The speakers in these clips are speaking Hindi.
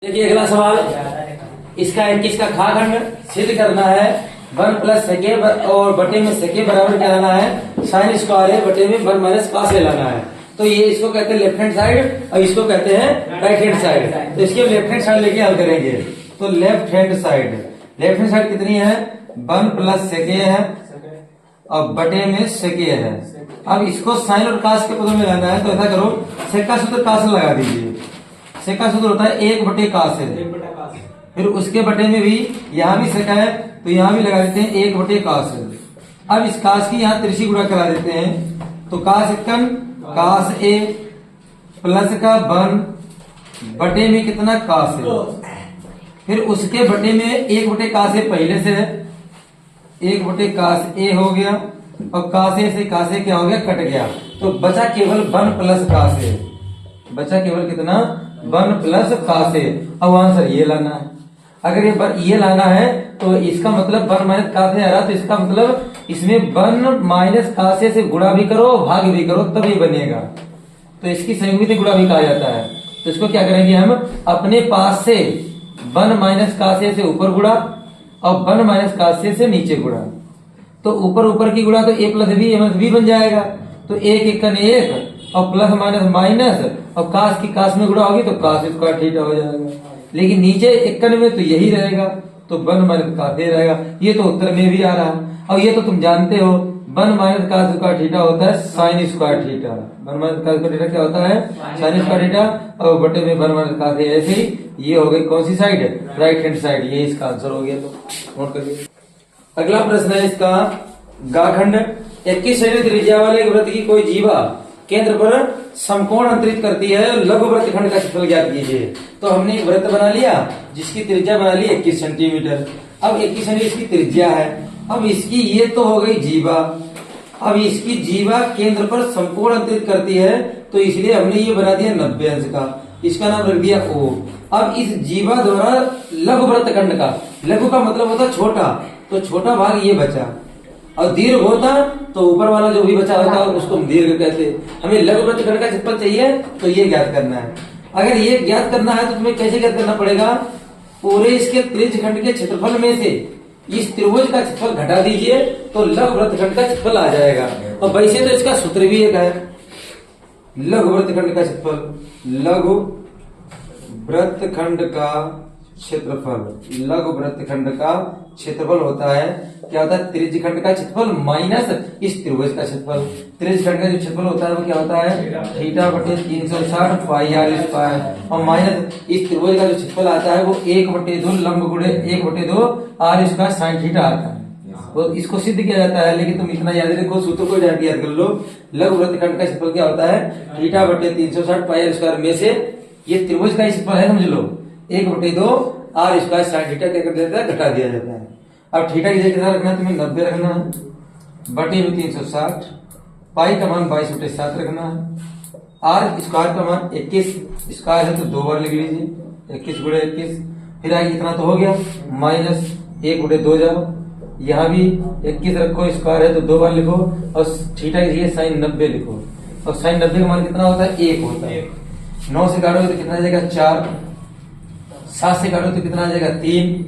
देखिए अगला सवाल, इसका 21 का खाखंड सिद्ध करना है। 1 प्लस सेके और बटे में सेके बराबर क्या लाना है, साइन स्क्वायर है, बटे में 1 माइनस कास ले लाना है। तो ये इसको कहते हैं लेफ्ट हैंड साइड और इसको कहते हैं राइट हैंड साइड। तो इसके लेफ्ट हैंड साइड लेके हल करेंगे। तो लेफ्ट हैंड साइड कितनी है, 1 प्लस सेके है और बटे में सेके है। अब इसको साइन और कास के पदों में लाना है। तो ऐसा करो, सेका सूत्र कास लगा दीजिए। सेका सूत्र होता है 1 बटे कास है, फिर उसके बटे में भी यहाँ भी सेका है तो यहाँ भी लगा देते हैं 1 बटे कास है। अब इस कास की यहाँ त्रिशी गुणा करा देते हैं। तो कास इक्कन कास ए प्लस का 1 बटे में कितना कास है, फिर उसके बटे में 1 बटे कास ए पहले से है, 1 बटे कास ए हो गया और कास ए से कास ए क्या हो गया, कट गया। तो बचा केवल 1 प्लस कास ए, बचा केवल कितना 1 प्लस कास ए। अब आंसर ये लाना है। अगर ये लाना है तो इसका मतलब 1 माइनस कास ए आ रहा, तो इसका मतलब इसमें 1 माइनस कास ए से गुणा भी करो भाग भी करो तभी बनेगा। तो इसकी संयुक्त गुणा भी कहा जाता है। तो इसको क्या करेंगे हम, अपने पास से 1 माइनस कास ए से ऊपर गुणा और 1 माइनस कास ए से नीचे गुणा। तो ऊपर की गुणा तो a plus B minus B बन जाएगा। तो 1 इक्कन 1 और प्लस माइनस माइनस और कास की कास में गुणा होगी तो कास स्क्वायर थीटा हो जाएगा। लेकिन नीचे इक्कन में तो यही रहेगा, तो 1 माइनस कास ए रहेगा। ये तो उत्तर में भी आ रहा है और ये तो तुम जानते हो 1 माइनस कास स्क्वायर थीटा होता है sine square theta. 1 minus cos square theta क्या होता है, साइन स्क्वायर थीटा और बटे में 1 माइनस कास ए। ऐसे ही ये हो गई कौन सी साइड, राइट हैंड साइड। ये इसका आंसर हो गया। तो नोट करिए। अगला प्रश्न है इसका, गाखंड 21 सेमी त्रिज्या वाले एक वृत्त की कोई जीवा केंद्र पर समकोण अंतरित करती है, लघु वृत्तखंड का क्षेत्रफल ज्ञात कीजिए। तो हमने एक वृत्त बना लिया जिसकी त्रिज्या बना ली 21 सेंटीमीटर। अब 21 सेंटीमीटर इसकी त्रिज्या है। अब इसकी ये तो हो गई जीवा। अब इसकी जीवा केंद्र पर समकोण अंतरित करती है, तो इसलिए हमने ये बना दिया 90 अंश का, इसका नाम रख दिया O। अब इस जीवा द्वारा लघु वृत्तखंड का, लघु का मतलब होता है छोटा, तो छोटा भाग ये बचा और दीर्घ होता तो ऊपर वाला जो भी बचा होता है उसको हम दीर्घ कहते हैं। हमें लघु वृत्तखंड का क्षेत्रफल चाहिए तो ये ज्ञात करना है। अगर ये ज्ञात करना है तो तुम्हें कैसे ज्ञात करना पड़ेगा, पूरे इसके त्रिज्यखंड के क्षेत्रफल में से इस त्रिभुज का क्षेत्रफल घटा दीजिए तो लघु वृत्तखंड का क्षेत्रफल आ जाएगा। और वैसे तो इसका सूत्र भी एक है, लघु वृत्तखंड का क्षेत्रफल, लघु वृत्तखंड का क्षेत्रफल, लघु वृत्तखंड का क्षेत्रफल होता है क्या होता है, त्रिज्यखंड का क्षेत्रफल माइनस इस त्रिभुज का क्षेत्रफल। त्रिज्यखंड का जो क्षेत्रफल होता है वो क्या होता है, थीटा बटे 360 पाई आर स्क्वायर और माइनस इस त्रिभुज का जो क्षेत्रफल आता है वो 1/2 लंब गुणे 1/2 आर स्क्वायर साइन थीटा आता है। तो इसको सिद्ध किया जाता है, लेकिन तुम इतना याद रखो, सूत्र को याद कर लो। लघु वृत्तखंड का क्षेत्रफल क्या होता है, थीटा बटे 360 पाई आर स्क्वायर में से ये त्रिभुज का क्षेत्रफल है, समझ लो 1/2 आर स्क्वायर साइन थीटा क्या कर देता है, घटा दिया जाता है। अब थीटा की जगह कितना रखना है, तुम्हें 90 रखना है, बटे में 360, पाई का मान 22/7 रखना है, आर स्क्वायर का मान 21 स्क्वायर है तो 2 बार लिख लीजिए, 21 गुणे 21, फिर आगे इतना तो हो गया, माइनस 1/2 जाओ, यहाँ भी 21 रखो, स्क्वायर है तो 2 बार लिखो और थीटा की जगह साइन 90 लिखो। और साइन 90 का मान कितना होता है, 1 होता है। 9 से काटोगे तो कितना आ जाएगा 4, 7 से काटोगे तो कितना आ जाएगा 3,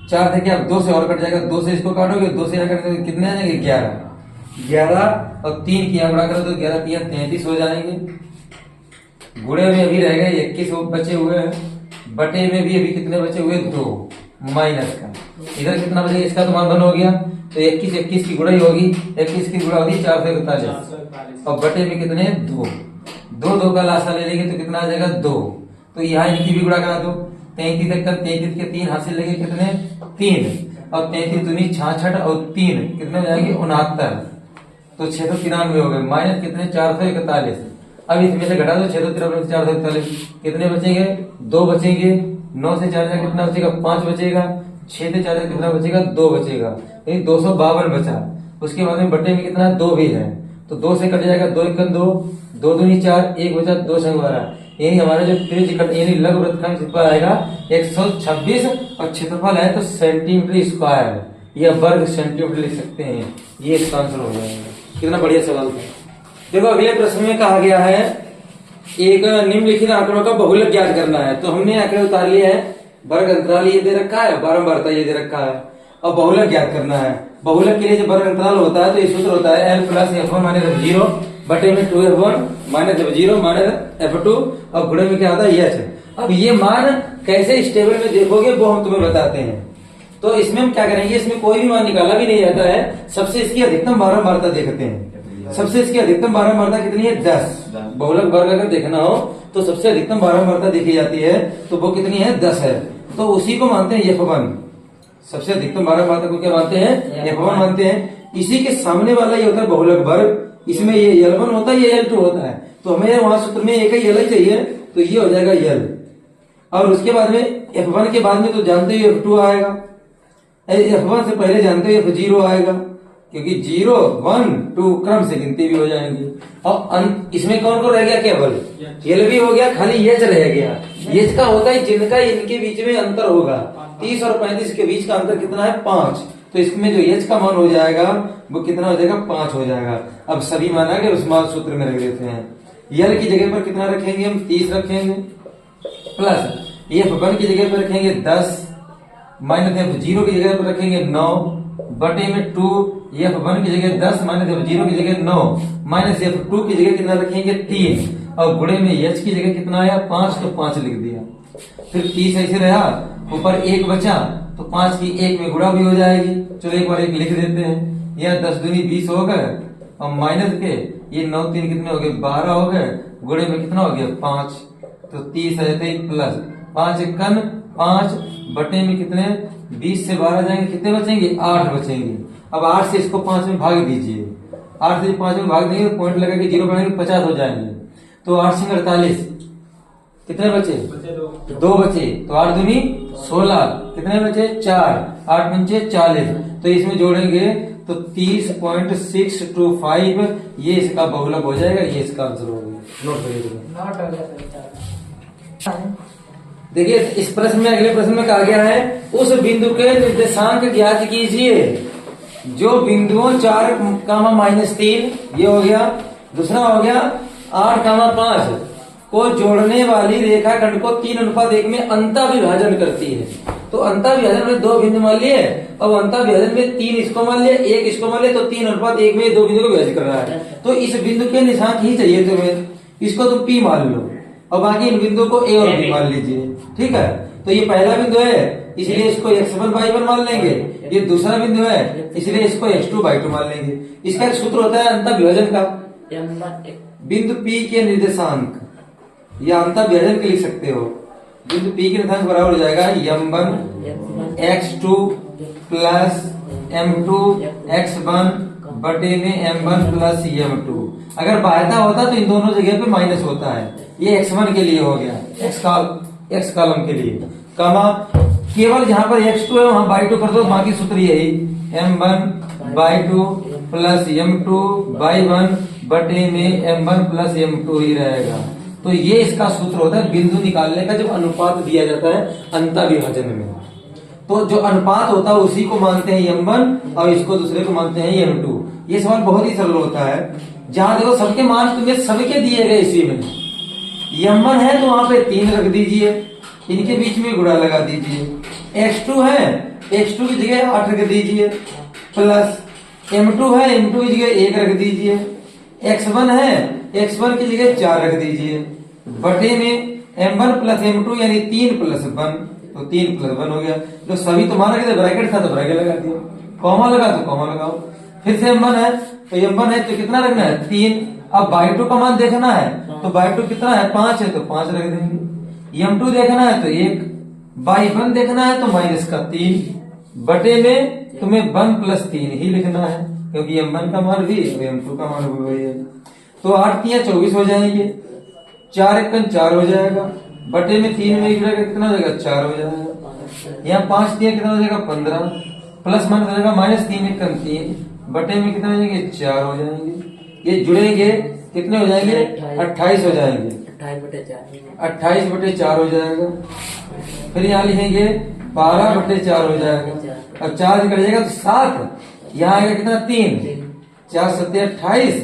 4 थे क्या 2 से और कट जाएगा, 2 से इसको काटोगे 2 से कटोगे कितने आ जाएंगे 11 और 3 की गुणा करो तो 11 3 33 हो जाएंगे। गुणे में अभी रह गए 21 बचे हुए हैं, बटे में भी अभी कितने बचे हुए 2 माइनस का, इधर कितना बचेगा, इसका तो मान 1 हो गया तो 21 की गुणा ही होगी, 21 की गुणा होगी 4 से 41 और बटे में कितने 2 का लासा ले लेंगे तो कितना आ जाएगा 2। तो यहाँ इनकी भी गुणा करा दो, 33 तक 33 के 3 हासिल लेंगे कितने 3 और 33 दूनी 66 और 3 कितने हो जाएंगे 69, तो 693 हो गए, माइनस कितने 441। अब इसमें से घटा दो 693 441, कितने बचेंगे 2 बचेंगे, 9 से 4 कितना बचेगा 5 बचेगा, 6 से 4 कितना बचेगा 2 बचेगा, यानी 252 बचा। उसके बाद में बटे में कितना 2 भी है तो 2 से कट जाएगा 2 1 2, 2 दूनी 4, 1 बचा 2 संग 12, यही हमारा जो त्रिज्यखंड यानी लघु वृत्तखंड क्षेत्रफल आएगा 126 और क्षेत्रफल है तो सेंटीमीटर स्क्वायर या वर्ग सेंटीमीटर लिख सकते हैं। ये इसका आंसर हो जाएगा। कितना बढ़िया सवाल था। देखो अगले प्रश्न में कहा गया है एक निम्नलिखित आंकड़ों का बहुलक ज्ञात करना है। तो हमने आंकड़े उतार लिए हैं, वर्ग अंतराल ये दे रखा है, बारंबारता ये दे रखा है, और बहुलक ज्ञात करना है। बहुलक के लिए जब वर्ग अंतराल होता है तो ये सूत्र होता है L plus F1 minus F0 बटे में 2F1 minus F0 minus F2 और गुणे में क्या होता है H। अब ये मान कैसे इस टेबल में देखोगे वो हम तुम्हें बताते हैं। तो इसमें हम क्या करेंगे, इसमें कोई भी मान निकाला भी नहीं जाता है, सबसे इसकी अधिकतम बारंबारता देखते हैं। सबसे इसकी अधिकतम बारंबारता कितनी है, 10। बहुलक वर्ग अगर देखना हो तो सबसे अधिकतम बारंबारता देखी जाती है, तो वो कितनी है, 10 है। तो उसी को मानते हैं F1। सबसे अधिकतम बारंबारता को क्या मानते हैं, F1 मानते हैं। इसी के सामने वाला ये होता है बहुलक वर्ग, इसमें ये L1 होता है, ये L2 होता है। तो हमें वहां सूत्र में एक ही L चाहिए, तो ये हो जाएगा L। और उसके बाद में F1 के बाद में तो जानते हो F2 आएगा, F1 से पहले जानते हो F0 आएगा, क्योंकि 0 1 2 क्रम से गिनती भी हो जाएंगी। और इसमें कौन कौन रह गया, केवल L भी हो गया, खाली H रह गया। H का होता है जिनका इनके बीच में अंतर होगा। 30 और 35 के बीच का अंतर कितना है, 5। तो इसमें जो H का मान हो जाएगा वो कितना हो जाएगा, 5 हो जाएगा। अब सभी मान आ गए, उस मान सूत्र में रख देते हैं। L की जगह पर कितना रखेंगे हम, 30 रखेंगे, प्लस F1 की जगह पर रखेंगे 10 माइनस F0 की जगह पर रखेंगे 9 बटे में 2, F1 की जगह 10 माइनस F0 की जगह 9 माइनस F2 की जगह कितना रखेंगे, 3 और गुणे में H की जगह कितना आया, 5, तो 5 लिख दिया। फिर 30 ऐसे रहा, ऊपर 1 बचा, तो 5 की 1 में गुणा भी हो जाएगी। चलो एक बार 1 लिख देते हैं। यह 10 दूनी 20 हो गए, और माइनस के ये 9 3 कितने हो गए, 12 हो गए, गुणे में कितना हो गया, 5। तो 30 रहते ही प्लस 5 एकन 5 बटे में कितने, 20 से 12 जाएंगे, कितने बचेंगे, 8 बचेंगे। अब 8 से इसको 5 में भाग दीजिए, 8 से 5 में भाग देंगे तो पॉइंट लगा के 0 बनाएंगे, 50 हो जाएंगे। तो 8 से 48 कितने बचे, 2 बचे। तो 8 दूनी 16, कितने बचे, 4, 8 पंचे 40। तो इसमें जोड़ेंगे तो 30.625 ये इसका बहुलक हो जाएगा, ये इसका आंसर हो गया। नोट करिएगा। देखिए इस प्रश्न में, अगले प्रश्न में कहा गया है उस बिंदु के निर्देशांक ज्ञात कीजिए जो बिंदुओं 4, -3 ये हो गया। दूसरा हो गया 8, 5 को जोड़ने वाली रेखाखंड को 3:1 में अंतःविभाजन करती है। तो अंतःविभाजन में 2 बिंदु मान लिए, अब अंतःविभाजन में 3 इसको मान लिया, 1 इसको मान लिया, तो 3:1 में 2 बिंदु को विभाजित करना है। तो इस बिंदु के निशांक ही चाहिए तुम्हें, इसको तुम P मान लो और बाकी इन बिंदु को A और B मान लीजिए, ठीक है। तो ये पहला बिंदु है, इसलिए इसको x1/1 मान लेंगे। ये दूसरा बिंदु है, इसलिए इसको x2/2 मान लेंगे। इसका एक सूत्र होता है अंतःविभाजन का, बिंदु P के निर्देशांक या अंतःविभाजन के लिख सकते हो। बिंदु P के निर्देशांक बराबर हो जाएगा m1 x2 plus m2 x1 बटे में m1 प्लस m2। अगर बाध्यता होता तो इन दोनों जगह पे माइनस होता है। ये x1 के लिए हो गया, x कॉलम के लिए, कमा केवल जहां पर x2 है वहां बाई 2 कर दो, बाकी सूत्र यही m1/2 प्लस m2/1 बटे में m1 प्लस m2 ही रहेगा। तो ये इसका सूत्र होता है बिंदु निकालने का जब अनुपात दिया जाता है अंतःविभाजन में। तो जो अनुपात होता है उसी को मानते हैं m1 और इसको दूसरे को मानते हैं m2। ये सवाल बहुत ही सरल होता है। जहां देखो सबके मान तुम्हें सबके दिए गए इसी में, m1 है तो वहां पे 3 रख दीजिए, इनके बीच में गुणा लगा दीजिए। x2 है, x2 की जगह 8 रख दीजिए, प्लस m2 है, m2 की जगह 1 रख दीजिए। x1 है, x1 की जगह 4 रख दीजिए, बटे में m1 प्लस m2 यानी 3 प्लस 1, तो 3 प्लस 1 हो गया। जो सभी तुम्हारा कहते ब्रैकेट था तो ब्रैकेट लगा दिया, कॉमा लगा तो कॉमा लगाओ। फिर से m1 है तो m1 है तो कितना रखना है, 3। अब बाई 2 का मान देखना है तो बाई 2 कितना है, 5 है तो 5 रख देंगे। m2 देखना है तो 1, बाई 1 देखना है तो माइनस का 3, बटे में तुम्हें 1 प्लस 3 ही लिखना है क्योंकि m1 का मान भी m2 का मान भी वही है। तो 8 3 24 हो जाएंगे, 4 1 4 हो जाएगा, बटे में 3 में कितना हो जाएगा, 4 हो जाएगा। यहाँ 5 3 कितना हो जाएगा, 15, प्लस माइनस हो जाएगा -3 1 3, बटे में कितना हो जाएंगे, 4 हो जाएंगे। ये जुड़ेंगे कितने हो जाएंगे, 28 हो जाएंगे, 28/4 हो जाएगा। फिर यहाँ लिखेंगे 12/4 हो जाएगा, और 4 कट जाएगा तो 7, यहाँ आएगा कितना, 3, 4 7 28,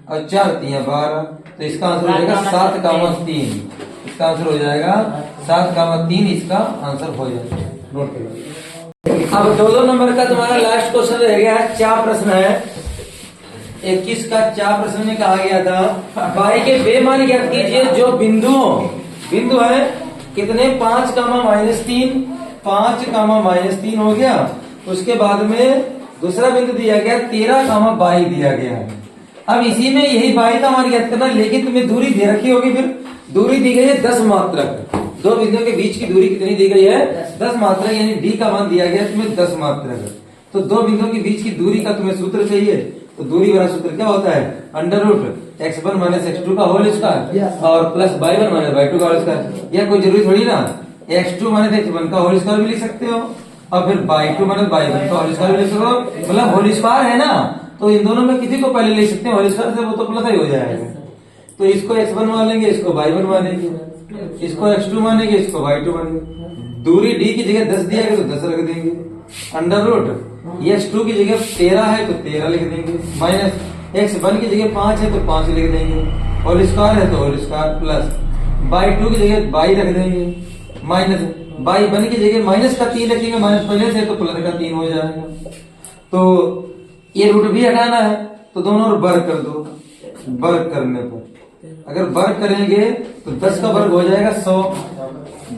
और 4 3 12, तो इसका आंसर हो जाएगा 7,3। इसका आंसर हो जाएगा 7,3, इसका आंसर हो जाएगा। नोट करो। अब 2 नंबर का तुम्हारा लास्ट क्वेश्चन रह गया है, 4 प्रश्न है। 21 का 4 प्रश्न में कहा गया था बाई के बेमान ज्ञात कीजिए जो बिंदु है कितने 5, -3, 5, -3 हो गया। उसके बाद में दूसरा बिंदु दिया गया 13, 22 दिया गया है। अब इसी में यही बाई का मान ज्ञात करना, लेकिन तुम्हें दूरी दे रखी होगी। फिर दूरी दी गई है 10 मात्रक। 2 बिंदुओं के बीच की दूरी कितनी दी गई है 10 मात्रक, यानी डी का मान दिया गया तुम्हें 10 मात्रक। तो 2 बिंदुओं के बीच की दूरी का तुम्हें सूत्र चाहिए, तो दूरी वाला सूत्र क्या होता है √(x1 - x2) का होल स्क्वायर और प्लस y1 - y2 का होल स्क्वायर। यह कोई जरूरी थोड़ी ना, x2 - x1 का होल स्क्वायर भी लिख सकते हो और फिर y2 - y1 का होल स्क्वायर भी लिख सकते हो। मतलब होल स्क्वायर है ना, तो इन दोनों में किसी को पहले ले सकते हैं होल स्क्वायर से, वो तो प्लस ही हो जाएगा। तो इसको x1 मानेंगे, इसको y1 मानेंगे, इसको x2 मानेंगे, इसको y2 मानेंगे। दूरी d की जगह 10 दिया गया तो 10 रख देंगे, अंडर ये x2 की जगह 13 है तो 13 लिख देंगे, माइनस x1 की जगह 5 है तो 5 लिख देंगे, होल स्क्वायर है तो होल स्क्वायर, प्लस y2 की जगह 22 रख देंगे, माइनस y1 की जगह माइनस का 3 लिखेंगे, माइनस पहले से तो प्लस का 3 हो जाएगा। तो ये रूट भी हटाना है तो दोनों और वर्ग कर दो। वर्ग करने पर अगर वर्ग करेंगे तो 10 का वर्ग हो जाएगा 100,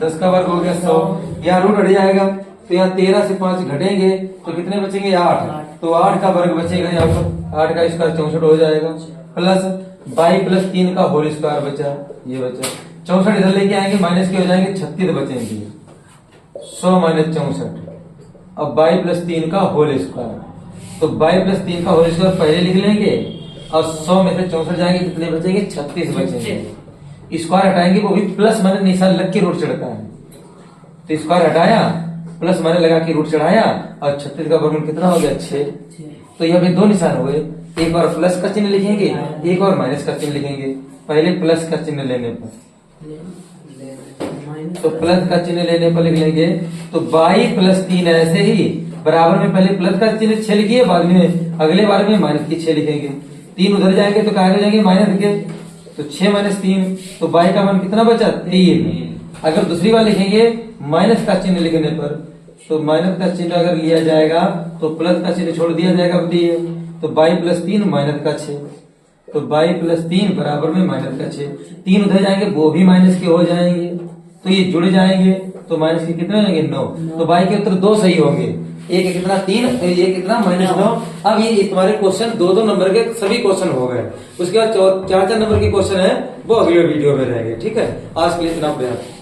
10 का वर्ग हो गया 100, यहाँ रूट हट जाएगा तो यहाँ 13 से 5 घटेंगे तो कितने बचेंगे 8, तो 8 का वर्ग बचेगा यहाँ पर, 8 का स्क्वायर 64 हो जाएगा, प्लस y + 3 का होल स्क्वायर बचा, ये बचा 64 इधर लेके आएंगे माइनस के हो जाएंगे 36 बचेंगे, 100 - 64 अब y + 3 का होल स्क्वायर, तो y + 3 का होल स्क्वायर पहले लिख लेंगे और 100 में से 64 जाएंगे कितने बचेंगे 36 बचेंगे। स्क्वायर हटाएंगे वो भी प्लस माने निशान लग के रूट चढ़ता है, तो स्क्वायर हटाया प्लस माने लगा के रूट चढ़ाया और 36 का वर्गमूल कितना हो गया 6। तो यहाँ पे 2 निशान हो गए, एक बार प्लस का चिन्ह लिखेंगे, एक और माइनस का चिन्ह लिखेंगे। पहले प्लस का चिन्ह लेने पर, तो प्लस का चिन्ह लेने पर लिख लेंगे तो y + 3 ऐसे ही बराबर में पहले प्लस का चिन्ह 6 लिखिए, बाद में अगले बार में माइनस की 6 लिखेंगे। 3 उधर जाएंगे तो कहा जाएंगे माइनस के, तो 6 - 3 तो y का मान कितना बचा 3। अगर दूसरी बार लिखेंगे माइनस का चिन्ह लिखने पर, तो माइनस का चिन्ह अगर लिया जाएगा तो प्लस का चिन्ह छोड़ दिया जाएगा, बताइए तो y + 3 माइनस का 6, तो y + 3 बराबर में माइनस का 6। 3 उधर जाएंगे वो भी माइनस के हो जाएंगे, तो ये जुड़ जाएंगे तो माइनस के कितने हो जाएंगे 9, तो y के उत्तर 2 सही होंगे, एक कितना 3, ये कितना -9। अब ये तुम्हारे क्वेश्चन 2-2 नंबर के सभी क्वेश्चन हो गए। उसके बाद 4-4 नंबर के क्वेश्चन है वो अगले वीडियो में रहेंगे। ठीक है, आज के लिए इतना पर्याप्त।